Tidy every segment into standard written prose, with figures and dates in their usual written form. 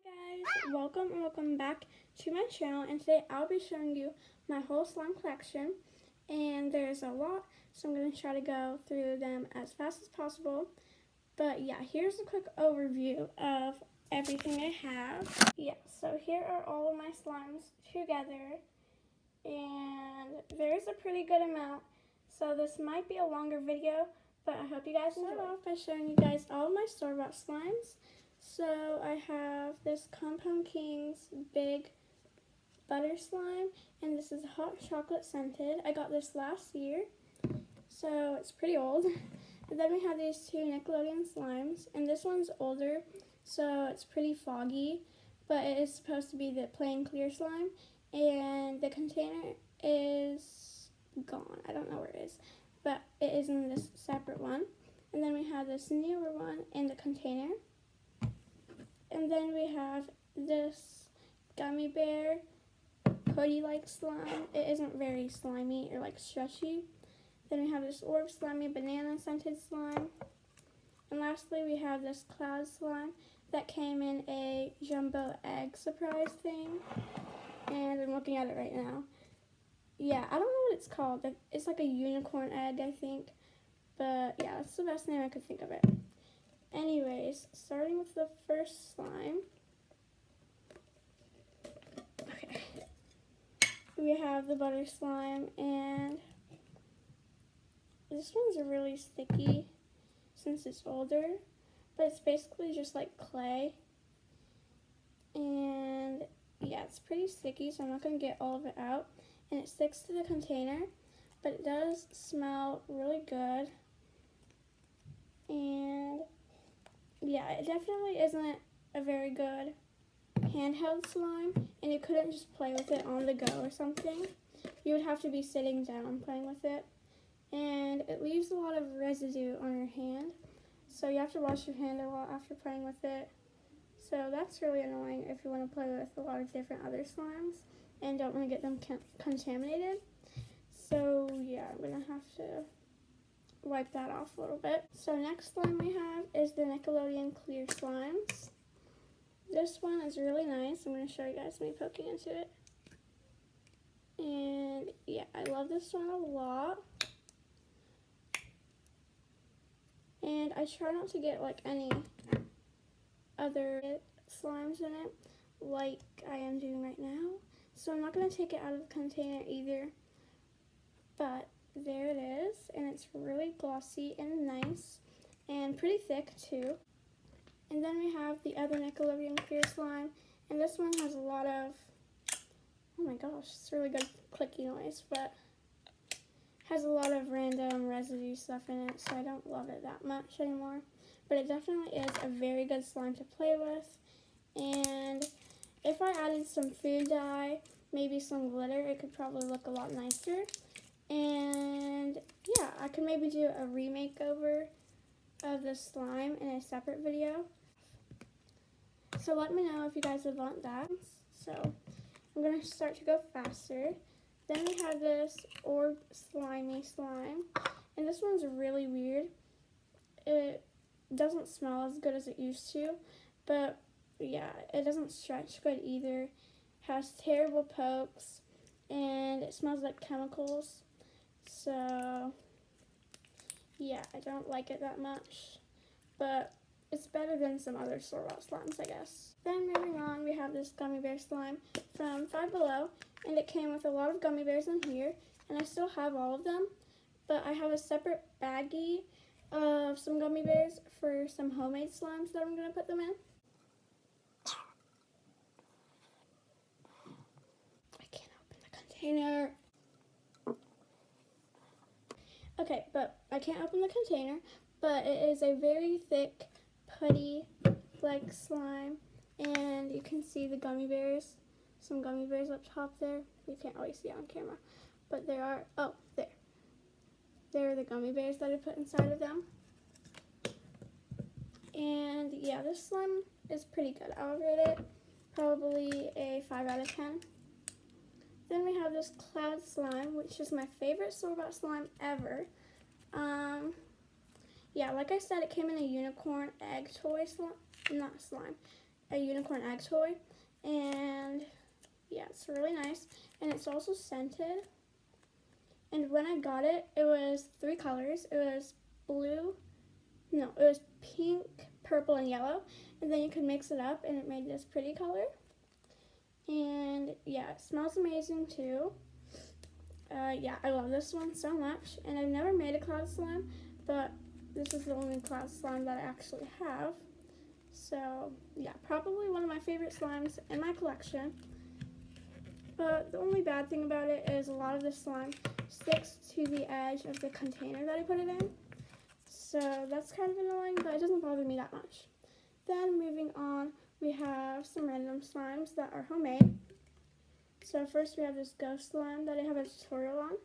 Guys, welcome back to my channel, and today I'll be showing you my whole slime collection, and there's a lot, so I'm going to try to go through them as fast as possible. But yeah, here's a quick overview of everything I have. Yeah, so here are all of my slimes together, and there's a pretty good amount, so this might be a longer video, but I hope you guys enjoy. Start off by showing you guys all of my store-bought slimes. So I have this Compound Kings Big Butter Slime, and this is hot chocolate scented. I got this last year, so it's pretty old. And then we have these two Nickelodeon slimes, and this one's older, so it's pretty foggy, but it is supposed to be the plain clear slime, and the container is gone. I don't know where it is, but it is in this separate one. And then we have this newer one in the container. And then we have this gummy bear hoodie-like slime. It isn't very slimy or like stretchy. Then we have this orb slimy banana scented slime. And lastly, we have this cloud slime that came in a jumbo egg surprise thing. And I'm looking at it right now. Yeah, I don't know what it's called. It's like a unicorn egg, I think. But yeah, that's the best name I could think of it. Anyways, starting with the first slime. Okay. We have the butter slime, and this one's really sticky since it's older, but it's basically just like clay. And yeah, it's pretty sticky, so I'm not going to get all of it out. And it sticks to the container, but it does smell really good. And yeah, it definitely isn't a very good handheld slime, and you couldn't just play with it on the go or something. You would have to be sitting down playing with it, and it leaves a lot of residue on your hand, so you have to wash your hand a lot after playing with it. So that's really annoying if you want to play with a lot of different other slimes and don't want to get them contaminated. So yeah, I'm going to have to wipe that off a little bit. So next slime we have is the Nickelodeon clear slimes. This one is really nice. I'm going to show you guys me poking into it. And yeah, I love this one a lot. And I try not to get like any other slimes in it like I am doing right now. So I'm not going to take it out of the container either. But there it is, and it's really glossy and nice, and pretty thick too. And then we have the other Nickelodeon clear slime, and this one has a lot of, oh my gosh, it's a really good clicky noise, but has a lot of random residue stuff in it, so I don't love it that much anymore. But it definitely is a very good slime to play with, and if I added some food dye, maybe some glitter, it could probably look a lot nicer. And yeah, I could maybe do a remakeover of the slime in a separate video. So let me know if you guys would want that. So I'm going to start to go faster. Then we have this orb slimy slime. And this one's really weird. It doesn't smell as good as it used to. But yeah, it doesn't stretch good either. It has terrible pokes. And it smells like chemicals. So, yeah, I don't like it that much, but it's better than some other store-bought slimes, I guess. Then moving on, we have this gummy bear slime from Five Below, and it came with a lot of gummy bears in here, and I still have all of them, but I have a separate baggie of some gummy bears for some homemade slimes that I'm going to put them in. I can't open the container. Okay, but I can't open the container, but it is a very thick, putty-like slime, and you can see the gummy bears, some gummy bears up top there. You can't always see it on camera, but there are, oh, there. There are the gummy bears that I put inside of them. And yeah, this slime is pretty good. I would rate it probably a 5 out of 10. Then we have this cloud slime, which is my favorite store-bought slime ever. yeah, like I said, it came in a unicorn egg toy slime, not slime, a unicorn egg toy. And yeah, it's really nice. And it's also scented. And when I got it, it was 3 colors. It was it was pink, purple, and yellow. And then you could mix it up and it made this pretty color. And yeah, it smells amazing too. Yeah, I love this one so much. And I've never made a cloud slime, but this is the only cloud slime that I actually have. So yeah, probably one of my favorite slimes in my collection. But the only bad thing about it is a lot of the slime sticks to the edge of the container that I put it in. So that's kind of annoying, but it doesn't bother me that much. Then moving on, we have some random slimes that are homemade. So first we have this ghost slime that I have a tutorial on.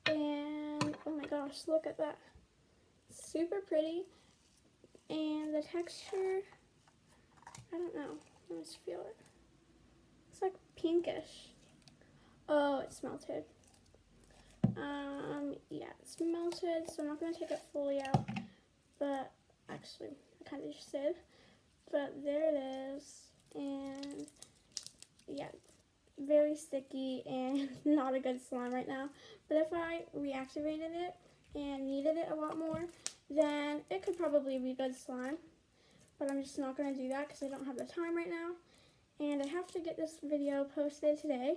And oh my gosh, look at that. Super pretty. And the texture, I don't know. Let's feel it. It's like pinkish. Oh, it's melted. Yeah, it's melted, so I'm not going to take it fully out. But actually, I kind of just did. But there it is. And yeah, very sticky and not a good slime right now. But if I reactivated it and kneaded it a lot more, then it could probably be good slime. But I'm just not going to do that because I don't have the time right now. And I have to get this video posted today.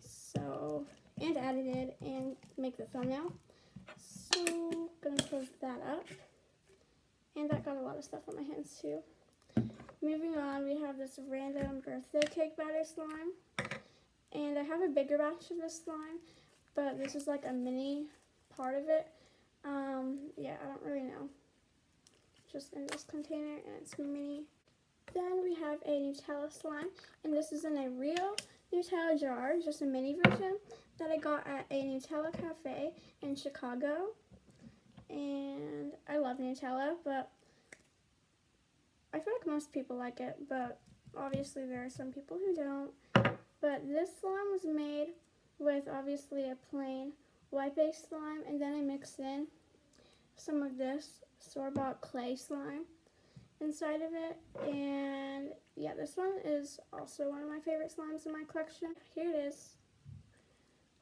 So, and edited and make the thumbnail. So, going to close that up. And that got a lot of stuff on my hands too. Moving on, we have this random birthday cake batter slime. And I have a bigger batch of this slime, but this is like a mini part of it. Yeah, I don't really know. Just in this container, and it's mini. Then we have a Nutella slime, and this is in a real Nutella jar, just a mini version that I got at a Nutella cafe in Chicago. And I love Nutella, but I feel like most people like it, but obviously there are some people who don't. But this slime was made with obviously a plain white-based slime, and then I mixed in some of this store-bought clay slime inside of it. And yeah, this one is also one of my favorite slimes in my collection. Here it is.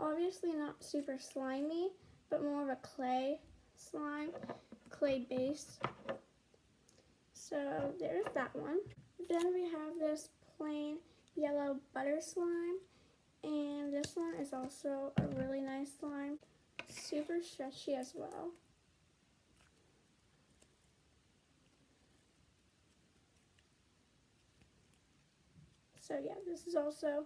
Obviously not super slimy, but more of a clay slime, clay base. So there's that one. Then we have this plain yellow butter slime, and this one is also a really nice slime, super stretchy as well. So yeah, this is also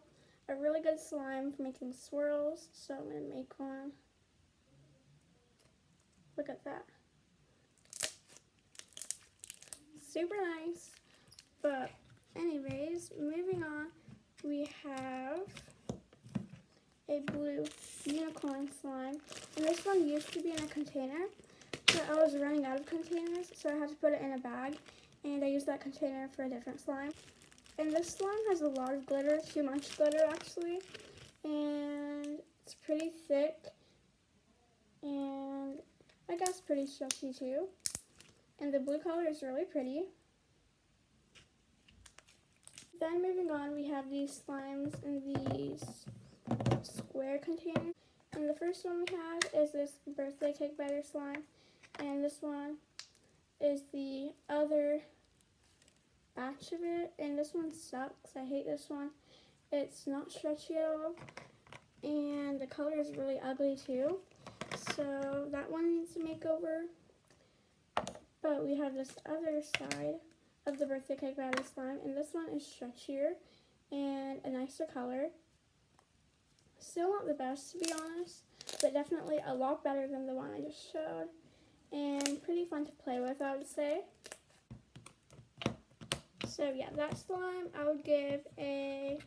a really good slime for making swirls, so I'm going to make one. Look at that. Super nice. But anyways, moving on, we have a blue unicorn slime. And this one used to be in a container, but I was running out of containers, so I had to put it in a bag. And I used that container for a different slime. And this slime has a lot of glitter, too much glitter actually. And it's pretty thick. And I guess pretty stretchy too. And the blue color is really pretty. Then moving on, we have these slimes in these square containers. And the first one we have is this birthday cake batter slime. And this one is the other batch of it. And this one sucks. I hate this one. It's not stretchy at all. And the color is really ugly too. So that one needs a makeover. But we have this other side of the birthday cake batter slime, and this one is stretchier and a nicer color. Still not the best, to be honest, but definitely a lot better than the one I just showed, and pretty fun to play with, I would say. So yeah, that slime I would give a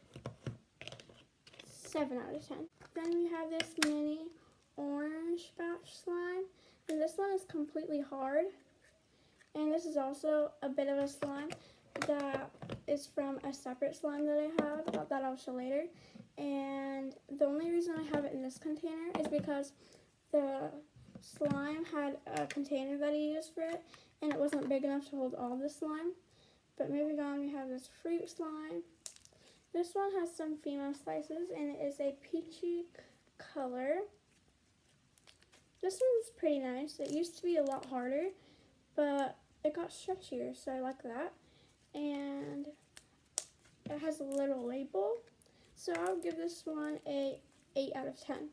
7 out of 10. Then we have this mini orange batch slime, and this one is completely hard. And this is also a bit of a slime that is from a separate slime that I have, that I'll show later. And the only reason I have it in this container is because the slime had a container that he used for it, and it wasn't big enough to hold all the slime. But moving on, we have this fruit slime. This one has some female slices, and it is a peachy color. This one's pretty nice. It used to be a lot harder, but it got stretchier, so I like that. And it has a little label, so I'll give this one a 8 out of 10.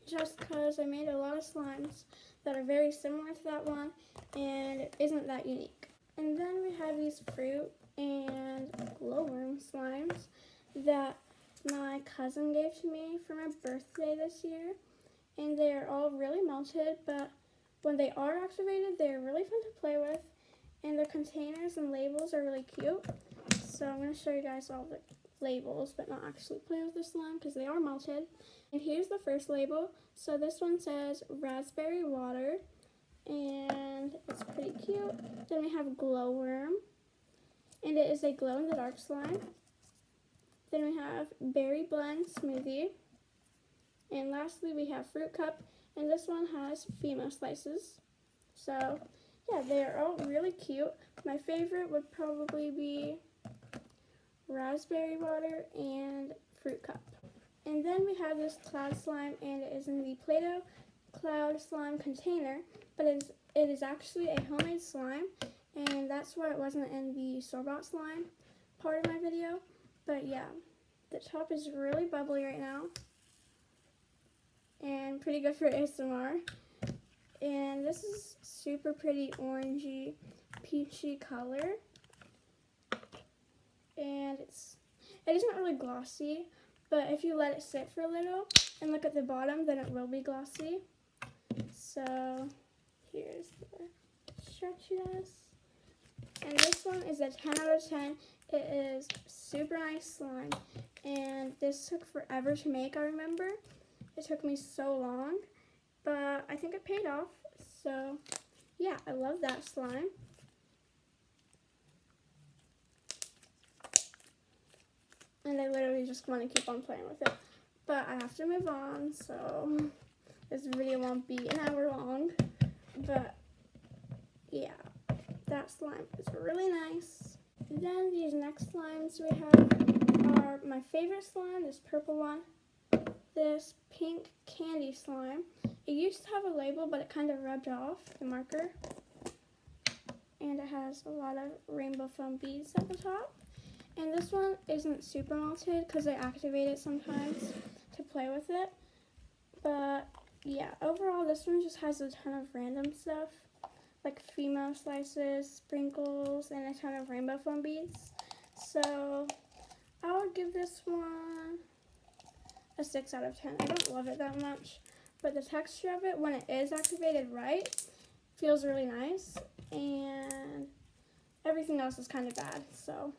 Just because I made a lot of slimes that are very similar to that one, and it isn't that unique. And then we have these fruit and glowworm slimes that my cousin gave to me for my birthday this year. And they're all really melted, but when they are activated, they're really fun to play with. And their containers and labels are really cute. So I'm going to show you guys all the labels, but not actually play with the slime because they are melted. And here's the first label. So this one says raspberry water, and it's pretty cute. Then we have glowworm, and it is a glow-in-the-dark slime. Then we have berry blend smoothie. And lastly, we have fruit cup, and this one has female slices. So yeah, they are all really cute. My favorite would probably be raspberry water and fruit cup. And then we have this cloud slime, and it is in the Play-Doh cloud slime container, but it is actually a homemade slime, and that's why it wasn't in the store-bought slime part of my video. But yeah, the top is really bubbly right now, and pretty good for ASMR. And this is super pretty orangey, peachy color, and it isn't really glossy, but if you let it sit for a little and look at the bottom, then it will be glossy. So here's the stretchiness. And this one is a 10 out of 10. It is super nice slime, and this took forever to make, I remember. It took me so long, but I think it paid off. So yeah, I love that slime. And I literally just want to keep on playing with it. But I have to move on, so this video won't be an hour long. But yeah, that slime is really nice. Then these next slimes we have are my favorite slime, this purple one. This pink candy slime. It used to have a label, but it kind of rubbed off the marker. And it has a lot of rainbow foam beads at the top. And this one isn't super melted because I activate it sometimes to play with it. But yeah, overall this one just has a ton of random stuff, like female slices, sprinkles, and a ton of rainbow foam beads. So I would give this one a 6 out of 10. I don't love it that much, but the texture of it when it is activated right feels really nice, and everything else is kind of bad. So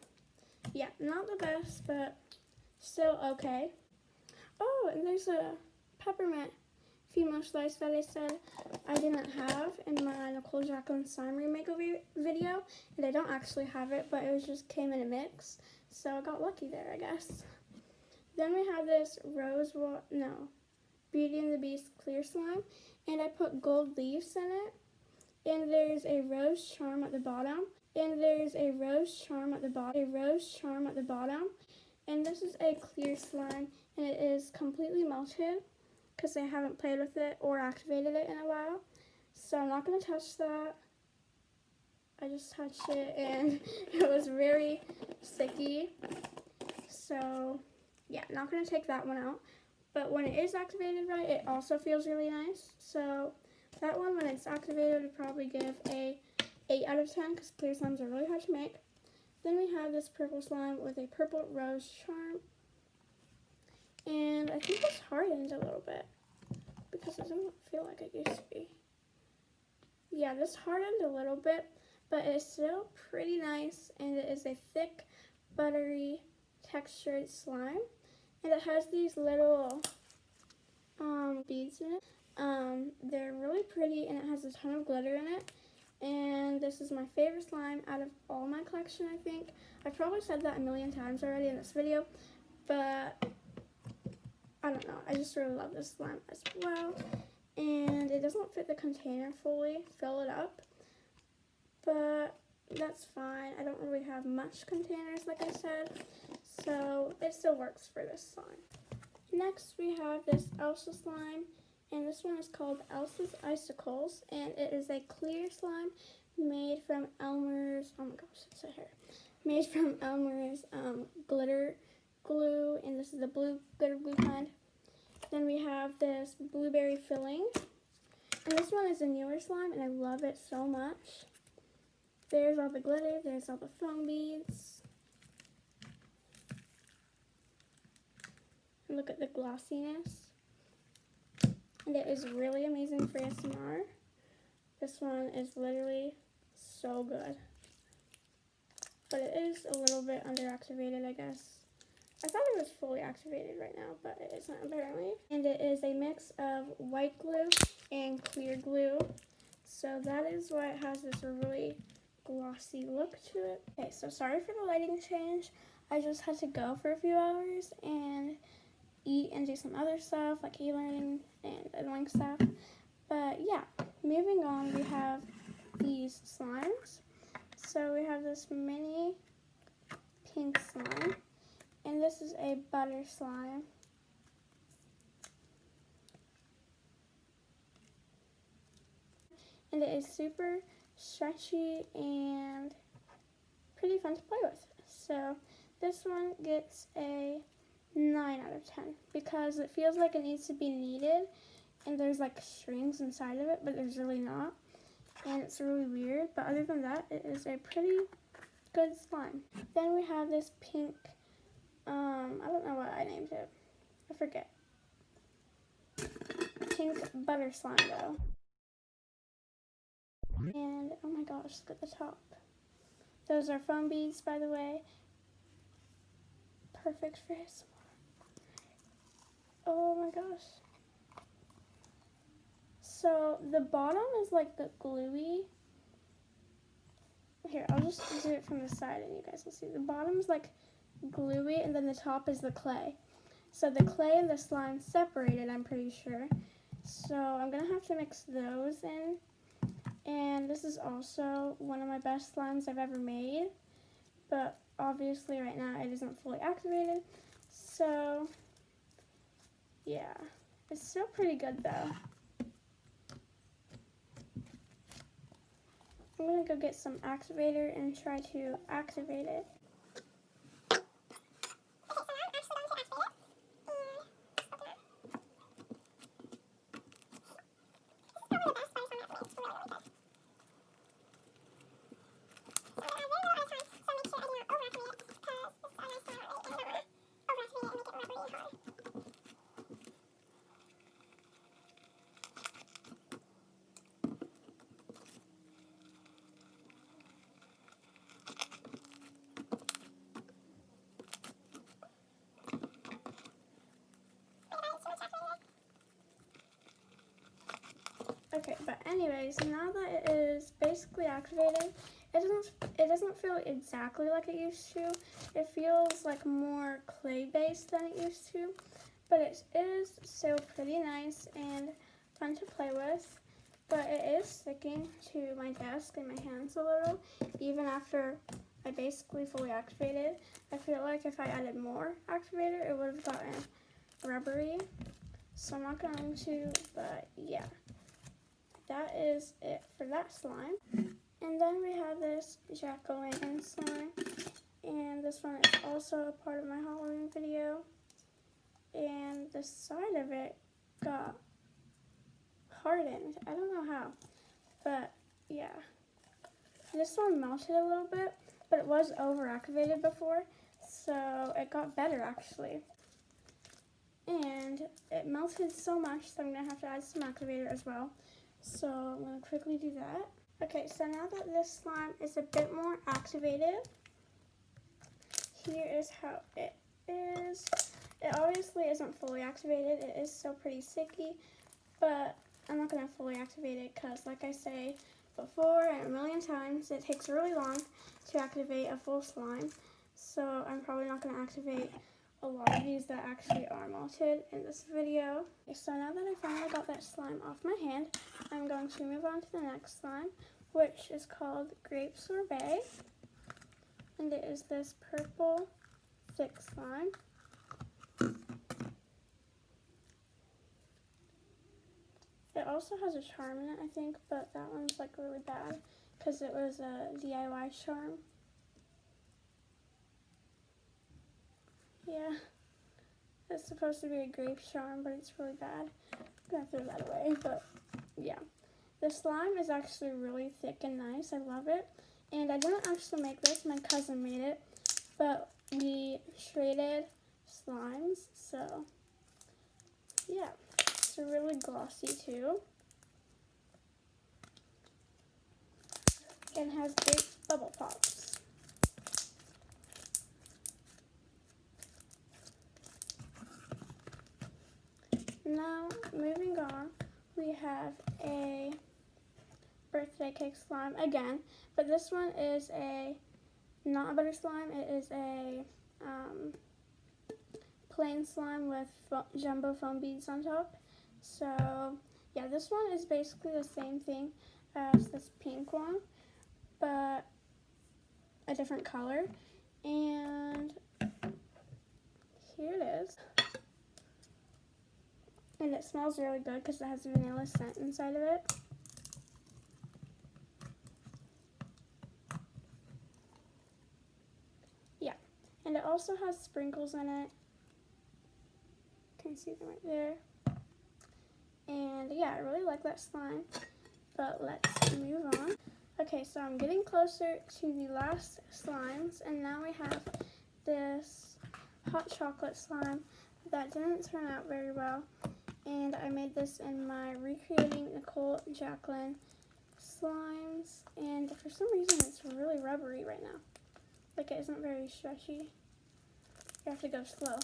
yeah, not the best, but still okay. Oh, and there's a peppermint female slice that I said I didn't have in my Nicole Jacqueline slime remake video, and I don't actually have it, but it just came in a mix, so I got lucky there, I guess. Then we have this Beauty and the Beast clear slime, and I put gold leaves in it, and there's a rose charm at the bottom, and there's a rose charm at the bottom, and this is a clear slime, and it is completely melted because I haven't played with it or activated it in a while, so I'm not going to touch that. I just touched it, and it was very sticky, so yeah, not going to take that one out. But when it is activated right, it also feels really nice. So that one, when it's activated, I'd probably give a 8 out of 10 because clear slimes are really hard to make. Then we have this purple slime with a purple rose charm. And I think it's hardened a little bit because it doesn't feel like it used to be. Yeah, this hardened a little bit, but it's still pretty nice, and it is a thick, buttery, textured slime. And it has these little beads in it. They're really pretty, and it has a ton of glitter in it. And this is my favorite slime out of all my collection, I think. I've probably said that a million times already in this video, but I don't know, I just really love this slime as well. And it doesn't fit the container fully, fill it up, but that's fine. I don't really have much containers, like I said, so it still works for this slime. Next we have this Elsa slime, and this one is called Elsa's Icicles, and it is a clear slime made from Elmer's, oh my gosh, it's a hair, made from Elmer's glitter glue, and this is the blue glitter glue kind. Then we have this blueberry filling, and this one is a newer slime, and I love it so much. There's all the glitter, there's all the foam beads. And look at the glossiness. And it is really amazing for ASMR. This one is literally so good. But it is a little bit underactivated, I guess. I thought it was fully activated right now, but it isn't apparently. And it is a mix of white glue and clear glue. So that is why it has this really glossy look to it. Okay, so sorry for the lighting change. I just had to go for a few hours and eat and do some other stuff like e-learning and annoying stuff. But yeah, moving on, we have these slimes. So we have this mini pink slime, and this is a butter slime. And it is super stretchy and pretty fun to play with. So this one gets a 9 out of 10 because it feels like it needs to be kneaded, and there's like strings inside of it, but there's really not, and it's really weird. But other than that, it is a pretty good slime. Then we have this pink, I don't know what I named it, I forget. Pink butter slime though. And oh my gosh, look at the top. Those are foam beads, by the way. Perfect for ASMR. Oh my gosh. So the bottom is like the gluey. Here, I'll just do it from the side and you guys will see. The bottom is like gluey, and then the top is the clay. So the clay and the slime separated, I'm pretty sure. So I'm gonna have to mix those in. And this is also one of my best slimes I've ever made, but obviously right now it isn't fully activated. So yeah, it's still pretty good though. I'm gonna go get some activator and try to activate it. Okay, but anyways, now that it is basically activated, it doesn't feel exactly like it used to. It feels like more clay-based than it used to, but it is still pretty nice and fun to play with. But it is sticking to my desk and my hands a little, even after I basically fully activated. I feel like if I added more activator, it would have gotten rubbery. So I'm not going to, but yeah. That is it for that slime. And then we have this jack-o'-lantern slime. And this one is also a part of my Halloween video. And the side of it got hardened. I don't know how. But yeah. This one melted a little bit, but it was over-activated before. So it got better actually. And it melted so much that I'm going to have to add some activator as well. So I'm going to quickly do that. Okay, so now that this slime is a bit more activated, here is how it is. It obviously isn't fully activated. It is still pretty sticky, but I'm not going to fully activate it because, like I say before and a million times, it takes really long to activate a full slime. So I'm probably not going to activate a lot of these that actually are melted in this video. Okay, so now that I finally got that slime off my hand, I'm going to move on to the next slime, which is called Grape Sorbet. And it is this purple thick slime. It also has a charm in it, I think, but that one's like really bad because it was a DIY charm. Yeah, it's supposed to be a grape charm, but it's really bad. I'm gonna throw that away, but yeah. The slime is actually really thick and nice. I love it. And I didn't actually make this, my cousin made it, but we traded slimes, so yeah. It's really glossy too. And has great bubble pops. Now, moving on, we have a birthday cake slime again, but this one is not a butter slime, it is a plain slime with jumbo foam beads on top. So yeah, this one is basically the same thing as this pink one, but a different color. And here it is. And it smells really good because it has a vanilla scent inside of it. Yeah, and it also has sprinkles in it. You can see them right there. And yeah, I really like that slime, but let's move on. Okay, so I'm getting closer to the last slimes, and now we have this hot chocolate slime that didn't turn out very well. And I made this in my Recreating Nicole Jacqueline slimes, and for some reason it's really rubbery right now. Like, it isn't very stretchy. You have to go slow.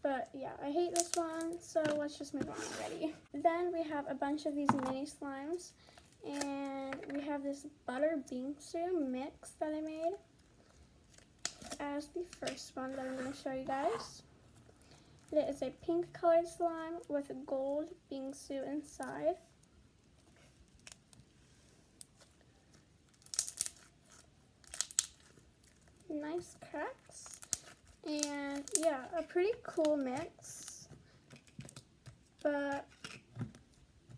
But yeah, I hate this one, so let's just move on already. Then we have a bunch of these mini slimes, and we have this butter bingsu mix that I made as the first one that I'm going to show you guys. It is a pink colored slime with gold bingsu inside. Nice cracks. And yeah, a pretty cool mix, but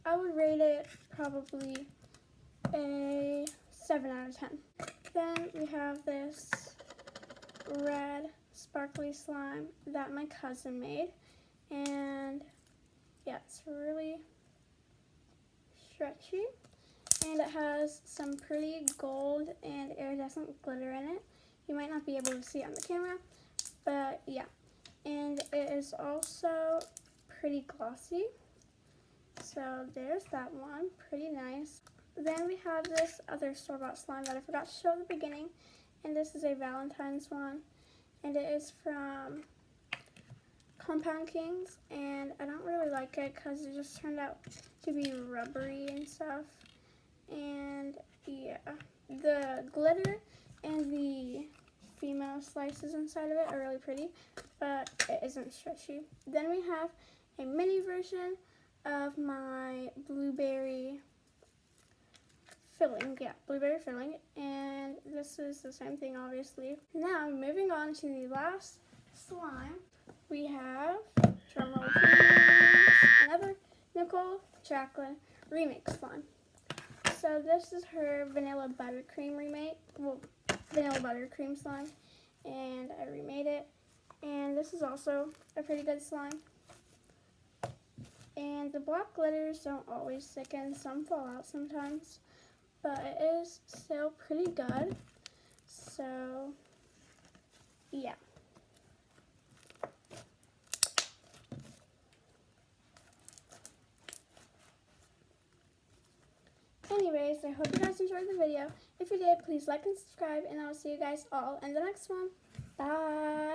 I would rate it probably a 7 out of 10. Then we have this red sparkly slime that my cousin made, and yeah, it's really stretchy, and it has some pretty gold and iridescent glitter in it. You might not be able to see it on the camera, but yeah, and it is also pretty glossy. So there's that one, pretty nice. Then we have this other store-bought slime that I forgot to show at the beginning, and this is a Valentine's one, and it is from Compound Kings, and I don't really like it because it just turned out to be rubbery and stuff. And yeah, the glitter and the female slices inside of it are really pretty, but it isn't stretchy. Then we have a mini version of my blueberry filling. Yeah, blueberry filling, and this is the same thing, obviously. Now, moving on to the last slime, we have, drumroll please, another Nicole Jacqueline remake slime. So this is her vanilla buttercream remake, well, vanilla buttercream slime, and I remade it. And this is also a pretty good slime. And the black glitters don't always stick in, some fall out sometimes, but it is still pretty good. So yeah. Anyways, I hope you guys enjoyed the video. If you did, please like and subscribe, and I'll see you guys all in the next one. Bye!